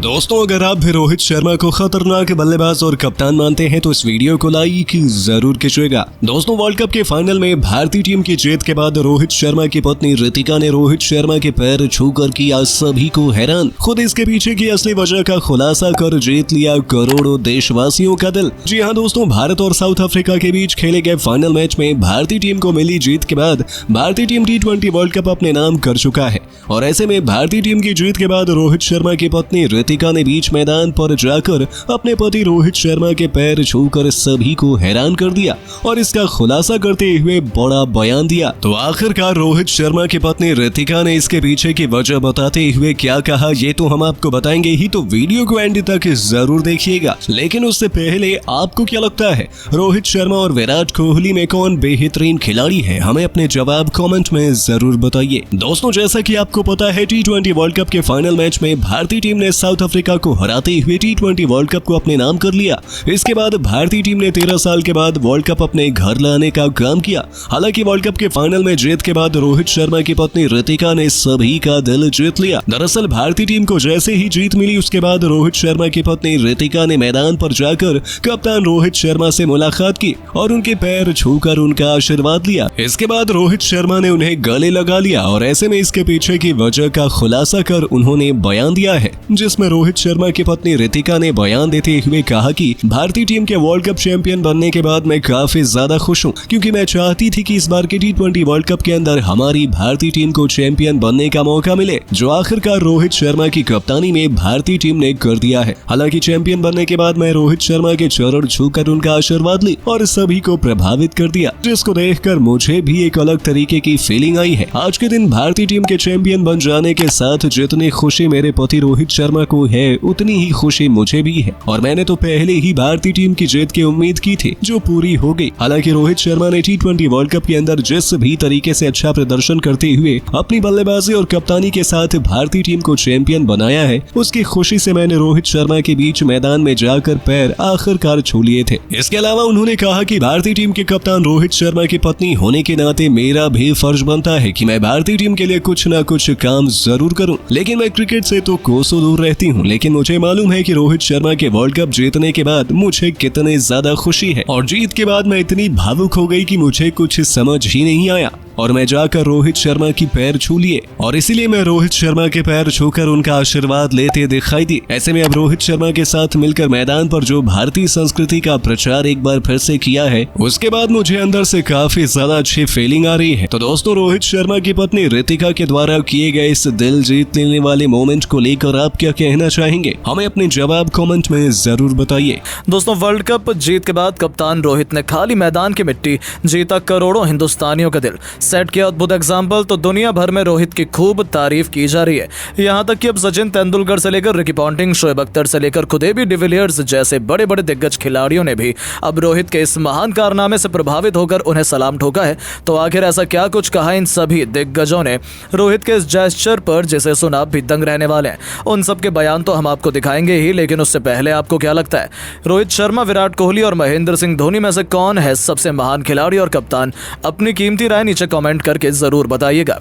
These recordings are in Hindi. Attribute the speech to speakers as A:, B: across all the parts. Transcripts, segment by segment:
A: दोस्तों, अगर आप भी रोहित शर्मा को खतरनाक बल्लेबाज और कप्तान मानते हैं तो इस वीडियो को लाइक जरूर कीजिएगा। दोस्तों, वर्ल्ड कप के फाइनल में भारतीय टीम की जीत के बाद रोहित शर्मा की पत्नी रितिका ने रोहित शर्मा के पैर छूकर किया सभी को हैरान। खुद इसके पीछे की असली वजह का खुलासा कर जीत लिया करोड़ों देशवासियों का दिल। जी हाँ दोस्तों, भारत और साउथ अफ्रीका के बीच खेले गए फाइनल मैच में भारतीय टीम को मिली जीत के बाद भारतीय टीम T20 वर्ल्ड कप अपने नाम कर चुका है। और ऐसे में भारतीय टीम की जीत के बाद रोहित शर्मा की पत्नी रितिका ने बीच मैदान पर जाकर अपने पति रोहित शर्मा के पैर छूकर सभी को हैरान कर दिया और इसका खुलासा करते हुए बड़ा बयान दिया। तो आखिरकार रोहित शर्मा की पत्नी रितिका ने इसके पीछे की वजह बताते हुए क्या कहा, ये तो हम आपको बताएंगे ही, तो वीडियो को एंड तक जरूर देखिएगा। लेकिन उससे पहले आपको क्या लगता है, रोहित शर्मा और विराट कोहली में कौन बेहतरीन खिलाड़ी है? हमें अपने जवाब कमेंट में जरूर बताइए। दोस्तों, जैसा कि आपको पता है, T20 वर्ल्ड कप के फाइनल मैच में भारतीय टीम ने साउथ अफ्रीका को हराते हुए T20 वर्ल्ड कप को अपने नाम कर लिया। इसके बाद भारतीय टीम ने 13 साल के बाद वर्ल्ड कप अपने घर लाने का काम किया। हालांकि वर्ल्ड कप के फाइनल में जीत के बाद रोहित शर्मा की पत्नी रितिका ने सभी का दिल जीत लिया। दरअसल भारतीय टीम को जैसे ही जीत मिली, उसके बाद रोहित शर्मा की पत्नी रितिका ने मैदान पर जाकर कप्तान रोहित शर्मा से मुलाकात की और उनके पैर छूकर उनका आशीर्वाद लिया। इसके बाद रोहित शर्मा ने उन्हें गले लगा लिया और ऐसे में इसके पीछे की वजह का खुलासा कर उन्होंने बयान दिया है, जिसमें रोहित शर्मा की पत्नी रितिका ने बयान देते हुए कहा कि भारतीय टीम के वर्ल्ड कप चैंपियन बनने के बाद मैं काफी ज्यादा खुश हूं, क्योंकि मैं चाहती थी कि इस बार के T20 वर्ल्ड कप के अंदर हमारी भारतीय टीम को चैंपियन बनने का मौका मिले, जो आखिरकार रोहित शर्मा की कप्तानी में भारतीय टीम ने कर दिया है। हालांकि चैंपियन बनने के बाद मैं रोहित शर्मा के चरण छूकर उनका आशीर्वाद ली और सभी को प्रभावित कर दिया, जिसको देखकर मुझे भी एक अलग तरीके की फीलिंग आई है। आज के दिन भारतीय टीम के चैंपियन बन जाने के साथ जितनी खुशी मेरे पति रोहित शर्मा को है, उतनी ही खुशी मुझे भी है और मैंने तो पहले ही भारतीय टीम की जीत की उम्मीद की थी, जो पूरी हो गई। हालांकि रोहित शर्मा ने T20 वर्ल्ड कप के अंदर जिस भी तरीके से अच्छा प्रदर्शन करते हुए अपनी बल्लेबाजी और कप्तानी के साथ भारतीय टीम को चैंपियन बनाया है, उसकी खुशी से मैंने रोहित शर्मा के बीच मैदान में जाकर पैर आखिरकार छू लिए थे। इसके अलावा उन्होंने कहा कि भारतीय टीम के कप्तान रोहित शर्मा की पत्नी होने के नाते मेरा भी फर्ज बनता है कि मैं भारतीय टीम के लिए कुछ न कुछ काम जरूर करूं। लेकिन मैं क्रिकेट से तो कोसों दूर रहती हूं, लेकिन मुझे मालूम है कि रोहित शर्मा के वर्ल्ड कप जीतने के बाद मुझे कितने ज्यादा खुशी है और जीत के बाद मैं इतनी भावुक हो गई कि मुझे कुछ समझ ही नहीं आया और मैं जाकर रोहित शर्मा की पैर छू लिए और इसीलिए मैं रोहित शर्मा के पैर छूकर उनका आशीर्वाद लेते दिखाई दी। ऐसे में अब रोहित शर्मा के साथ मिलकर मैदान पर जो भारतीय संस्कृति का प्रचार एक बार फिर से किया है, उसके बाद मुझे अंदर से काफी ज्यादा अच्छी फीलिंग आ रही है। तो दोस्तों, रोहित शर्मा की पत्नी रितिका के द्वारा किए गए इस दिल जीत लेने वाले मोमेंट को लेकर आप क्या कहना चाहेंगे? हमें अपने जवाब कमेंट में जरूर बताइए।
B: दोस्तों, वर्ल्ड कप जीत के बाद कप्तान रोहित ने खाली मैदान की मिट्टी जीता करोड़ों हिंदुस्तानियों का दिल। सेट किया अद्भुत एग्जाम्पल, तो दुनिया भर में रोहित की खूब तारीफ की जा रही है। यहाँ तक कि अब सचिन तेंदुलकर से लेकर रिकी पॉन्टिंग, शोएब अख्तर से लेकर खुद भी डिविलियर्स जैसे बड़े बड़े दिग्गज खिलाड़ियों ने भी अब रोहित के इस महान कारनामे से प्रभावित होकर उन्हें सलाम ठोका है। तो आखिर ऐसा क्या कुछ कहा इन सभी दिग्गजों ने रोहित के इस जेस्चर पर, जिसे सुन आप भी दंग रहने वाले हैं। उन सब के बयान तो हम आपको दिखाएंगे ही, लेकिन उससे पहले आपको क्या लगता है, रोहित शर्मा, विराट कोहली और महेंद्र सिंह धोनी में से कौन है सबसे महान खिलाड़ी और कप्तान? अपनी कीमती राय नीचे कमेंट करके जरूर बताइएगा।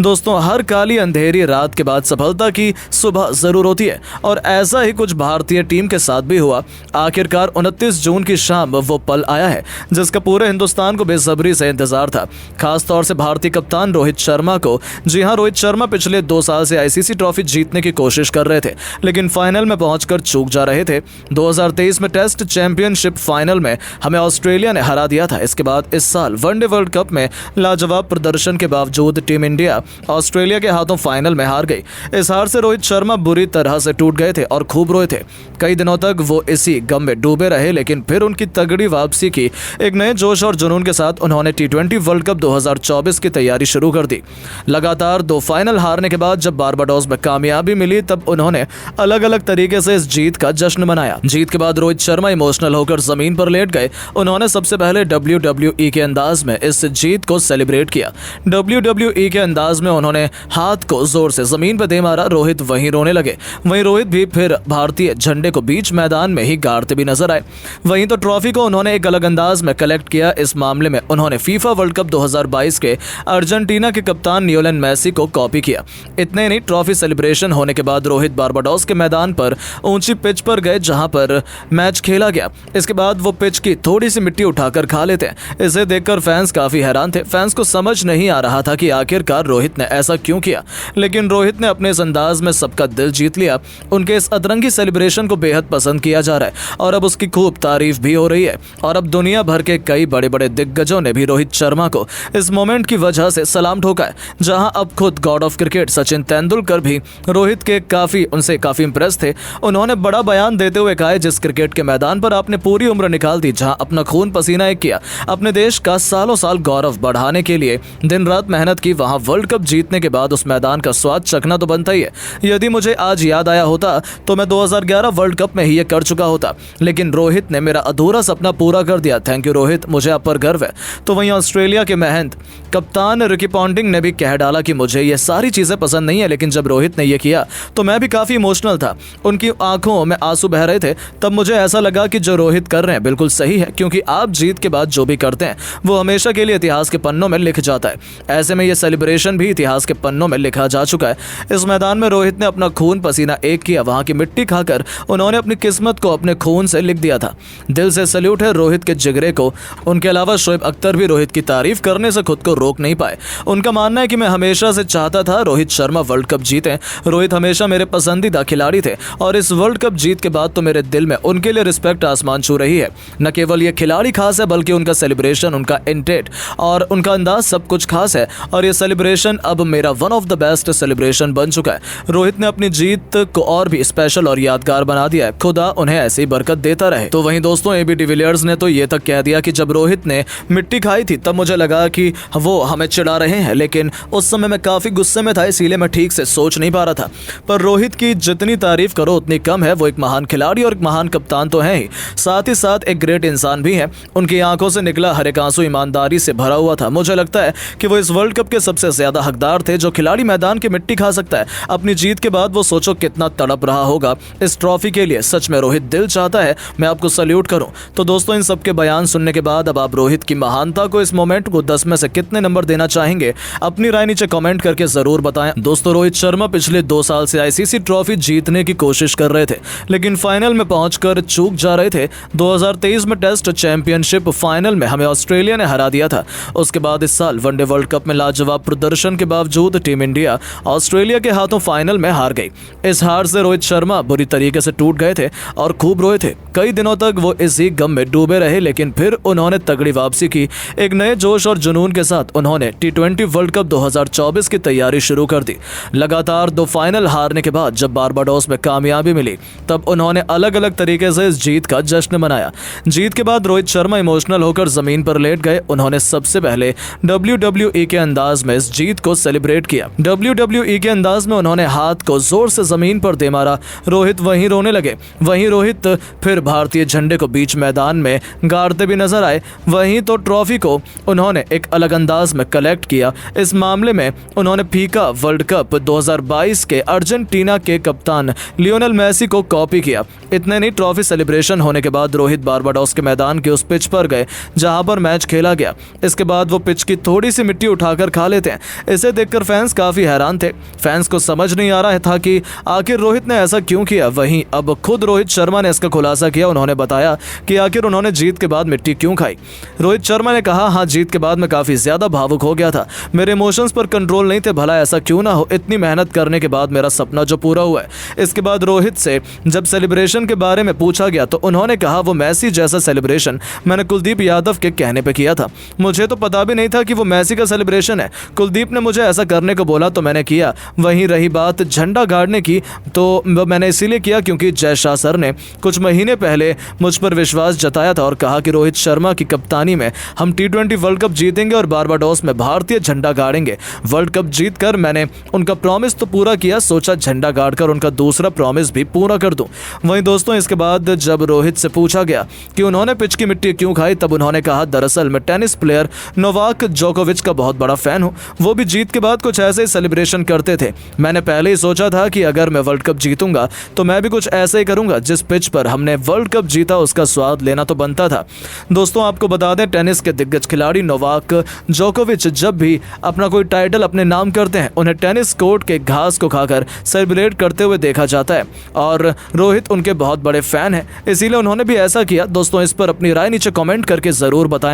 B: दोस्तों, हर काली अंधेरी रात के बाद सफलता की सुबह जरूर होती है और ऐसा ही कुछ भारतीय टीम के साथ भी हुआ। आखिरकार 29 जून की शाम वो पल आया है जिसका पूरे हिंदुस्तान को बेसब्री से इंतजार था, खास तौर से भारतीय कप्तान रोहित शर्मा को। जी हां, रोहित शर्मा पिछले 2 साल से ICC ट्रॉफी जीतने की कोशिश कर रहे थे, लेकिन फाइनल में पहुंचकर चूक जा रहे थे। 2023 में टेस्ट चैंपियनशिप फाइनल में हमें ऑस्ट्रेलिया ने हरा दिया था। इसके बाद इस साल वनडे वर्ल्ड कप में लाजवाब प्रदर्शन के बावजूद टीम इंडिया ऑस्ट्रेलिया के हाथों फाइनल में हार गई। इस हार से रोहित शर्मा बुरी तरह से टूट गए थे और खूब रोए थे। कई दिनों तक वो इसी गम में डूबे रहे, लेकिन फिर उनकी तगड़ी वापसी की एक नए जोश और जुनून के साथ उन्होंने T20 वर्ल्ड कप 2024 की तैयारी शुरू कर दी। लगातार 2 फाइनल हारने के बाद जब बारबाडोस में कामयाबी मिली, तब उन्होंने अलग अलग तरीके से इस जीत का जश्न मनाया। जीत के बाद रोहित शर्मा इमोशनल होकर जमीन पर लेट गए। उन्होंने सबसे पहले WWE के अंदाज में इस जीत को सेलिब्रेट सेलिब्रेट किया। WWE के अंदाज में उन्होंने हाथ को जोर से जमीन पर दे मारा। रोहित वहीं रोने लगे। वहीं रोहित भी फिर भारतीय झंडे को बीच मैदान में ही गाड़ते भी नजर आए। वहीं तो ट्रॉफी को उन्होंने एक अलग अंदाज में कलेक्ट किया। इस मामले में उन्होंने फीफा वर्ल्ड कप 2022 के अर्जेंटीना के कप्तान लियोनेल मेसी को कॉपी किया। इतने नहीं, ट्रॉफी सेलिब्रेशन होने के बाद रोहित बारबाडोस के मैदान पर ऊंची पिच पर गए जहां पर मैच खेला गया। इसके बाद वो पिच की थोड़ी सी मिट्टी उठाकर खा लेते हैं। इसे देखकर फैंस काफी हैरान थे। फैंस को समझ नहीं आ रहा था कि आखिरकार रोहित ने ऐसा क्यों किया, लेकिन रोहित ने अपने इस अंदाज में सबका दिल जीत लिया। उनके इस अतरंगी सेलिब्रेशन को बेहद पसंद किया जा रहा है और अब उसकी खूब तारीफ भी हो रही है। और अब दुनिया भर के कई बड़े बड़े दिग्गजों ने भी रोहित शर्मा को इस मोमेंट की वजह से सलाम ठोका है। जहां अब खुद God of cricket Sachin Tendulkar भी रोहित के उनसे काफी इंप्रेस थे। उन्होंने बड़ा बयान देते हुए कहा, जिस क्रिकेट के मैदान पर आपने पूरी उम्र निकाल दी, जहां अपना खून पसीना एक किया, अपने देश का सालों साल गौरव बढ़ाने के लिए दिन रात मेहनत की, वहां वर्ल्ड कप जीतने के बाद उस मैदान का स्वाद चखना तो बनता ही है। यदि मुझे आज याद आया होता तो मैं 2011 वर्ल्ड कप में ही ये कर चुका होता, लेकिन रोहित ने मेरा अधूरा सपना पूरा कर दिया। थैंक यू रोहित, मुझे आप पर गर्व है। तो वहीं ऑस्ट्रेलिया के महंत कप्तान रिकी पॉन्टिंग ने भी कह डाला कि मुझे ये सारी चीजें पसंद नहीं है, लेकिन जब रोहित ने ये किया तो मैं भी काफी इमोशनल था। उनकी आंखों में आंसू बह रहे थे। तब मुझे ऐसा लगा कि जो रोहित कर रहे हैं बिल्कुल सही है, क्योंकि आप जीत के बाद जो भी करते हैं वो हमेशा के लिए इतिहास के पन्नों में लिख जाता है। ऐसे में ये सेलिब्रेशन भी इतिहास के पन्नों में लिखा जा चुका है। इस मैदान में रोहित ने अपना खून पसीना एक किया। वहां की मिट्टी खाकर उन्होंने अपनी किस्मत को अपने खून से लिख दिया था। दिल से सैल्यूट है रोहित के जिगरे को। उनके अलावा शोएब अख्तर भी रोहित की तारीफ करने से खुद को रोक नहीं पाए। उनका मानना है कि मैं हमेशा से चाहता था रोहित शर्मा वर्ल्ड कप जीते। रोहित हमेशा मेरे पसंदीदा खिलाड़ी थे और इस वर्ल्ड कप जीत के बाद तो मेरे दिल में उनके लिए रिस्पेक्ट आसमान छू रही है। न केवल ये खिलाड़ी खास है, बल्कि उनका सेलिब्रेशन, उनका इंटेट और उनका अंदाज सब कुछ खास है। और ये सेलिब्रेशन अब मेरा one of the best celebration बन चुका है। रोहित ने अपनी जीत को और भी स्पेशल और यादगार बना दिया है। खुदा उन्हें ऐसी ही बरकत देता रहे। तो वहीं दोस्तों, एबी डिविलियर्स ने तो ये तक कह दिया कि जब रोहित ने मिट्टी खाई थी तब मुझे लगा कि वो हमें चिढ़ा रहे हैं, लेकिन उस समय मैं काफी गुस्से में था, इसीलिए मैं ठीक से सोच नहीं पा रहा था। पर रोहित की जितनी तारीफ करो उतनी कम है। वो एक महान खिलाड़ी और एक महान कप्तान तो है ही, साथ ही साथ एक ग्रेट इंसान भी है। उनकी आंखों से निकला हर एक आंसू ईमानदारी से भरा हुआ था। मुझे लगता है कि वो इस वर्ल्ड कप के सबसे ज्यादा हकदार थे। जो खिलाड़ी मैदान की मिट्टी खा सकता है अपनी जीत के बाद, वो सोचो कितना तड़प रहा होगा इस ट्रॉफी के लिए। सच में रोहित दिल चाहता है मैं आपको सल्यूट करूं। तो दोस्तों, इन सबके बयान सुनने के बाद अब आप रोहित की महानता को, इस मोमेंट को 10 में से कितने नंबर देना चाहेंगे? अपनी राय नीचे कमेंट करके जरूर बताएं। दोस्तों, रोहित शर्मा पिछले 2 साल से आईसीसी ट्रॉफी जीतने की कोशिश कर रहे थे, लेकिन फाइनल में पहुंचकर चूक जा रहे थे। 2023 में टेस्ट चैंपियनशिप फाइनल में हमें ऑस्ट्रेलिया ने हरा दिया था। उसके बाद इस साल वनडे वर्ल्ड कप में लाजवाब प्रदर्शन के बावजूद टीम इंडिया ऑस्ट्रेलिया के हाथों फाइनल में हार गई। इस हार से रोहित शर्मा बुरी तरीके से टूट गए थे और खूब रोए थे। कई दिनों तक वो इसी गम में डूबे रहे, लेकिन फिर उन्होंने तगड़ी वापसी की। एक नए जोश और जुनून के साथ उन्होंने T20 वर्ल्ड कप 2024 की तैयारी शुरू कर दी। लगातार 2 फाइनल हारने के बाद जब बारबाडोस में कामयाबी मिली, तब उन्होंने अलग अलग तरीके से इस जीत का जश्न मनाया। जीत के बाद रोहित शर्मा इमोशनल होकर जमीन पर लेट गए। उन्होंने सबसे पहले WWE के अंदाज में इस जीत को सेलिब्रेट किया। WWE के अंदाज में उन्होंने हाथ को जोर से जमीन पर दे मारा। रोहित वहीं रोने लगे। वहीं रोहित फिर भारतीय झंडे को बीच मैदान में गाड़ते भी नजर आए। वहीं तो ट्रॉफी को उन्होंने एक अलग अंदाज में कलेक्ट किया। इस मामले में उन्होंने फीफा वर्ल्ड कप 2022 के अर्जेंटीना के कप्तान लियोनेल मेसी को कॉपी किया। इतने नहीं, ट्रॉफी सेलिब्रेशन होने के बाद रोहित बारबाडोस के मैदान के उस पिच पर गए जहां पर मैच खेला गया। इसके बाद वो पिच की थोड़ी सी मिट्टी उठाकर खा लेते हैं। इसे देखकर फैंस काफी हैरान थे। फैंस को समझ नहीं आ रहा था कि आखिर रोहित ने ऐसा क्यों किया। वहीं अब खुद रोहित शर्मा ने इसका खुलासा किया। उन्होंने बताया कि आखिर उन्होंने जीत के बाद मिट्टी क्यों खाई। रोहित शर्मा ने कहा, हाँ, जीत के बाद मैं काफी ज्यादा भावुक हो गया था। मेरे इमोशंस पर कंट्रोल नहीं थे। भला ऐसा क्यों ना हो, इतनी मेहनत करने के बाद मेरा सपना जो पूरा हुआ है। इसके बाद रोहित से जब सेलिब्रेशन के बारे में पूछा गया तो उन्होंने कहा, वो मैसी जैसा सेलिब्रेशन मैंने कुलदीप यादव के कहने पे किया था। मुझे तो पता भी नहीं था कि वो मैसी का सेलिब्रेशन है। कुलदीप ने मुझे ऐसा करने को बोला तो मैंने किया। वहीं रही बात झंडा गाड़ने की, तो मैंने इसीलिए किया क्योंकि जय शाह सर ने कुछ महीने पहले मुझ पर विश्वास जताया था और कहा कि रोहित शर्मा की कप्तानी में हम T20 वर्ल्ड कप जीतेंगे और बारबाडोस में भारतीय झंडा गाड़ेंगे। वर्ल्ड कप जीतकर मैंने उनका प्रॉमिस तो पूरा किया, सोचा झंडा गाड़कर उनका दूसरा प्रॉमिस भी पूरा कर दूं। वहीं दोस्तों, इसके बाद जब रोहित से पूछा गया कि उन्होंने पिच की मिट्टी क्यों खाई, तब उन्होंने कहा, दरअसल मैं टेनिस प्लेयर नोवाक जोकोविच का बहुत बड़ा फैन हूँ। वो भी जीत के बाद कुछ ऐसे ही सेलिब्रेशन करते थे। मैंने पहले ही सोचा था कि अगर मैं वर्ल्ड कप जीतूंगा तो मैं भी कुछ ऐसे ही करूंगा। जिस पिच पर हमने वर्ल्ड कप जीता उसका स्वाद लेना तो बनता था। दोस्तों, आपको बता दें, टेनिस के दिग्गज खिलाड़ी नोवाक जोकोविच जब भी अपना कोई टाइटल अपने नाम करते हैं, उन्हें टेनिस कोर्ट के घास को खाकर सेलिब्रेट करते हुए देखा जाता है और रोहित उनके बहुत बड़े फैन हैं, इसीलिए उन्होंने भी ऐसा किया। दोस्तों, इस पर अपनी राय नीचे कमेंट करके ज़रूर बताएं।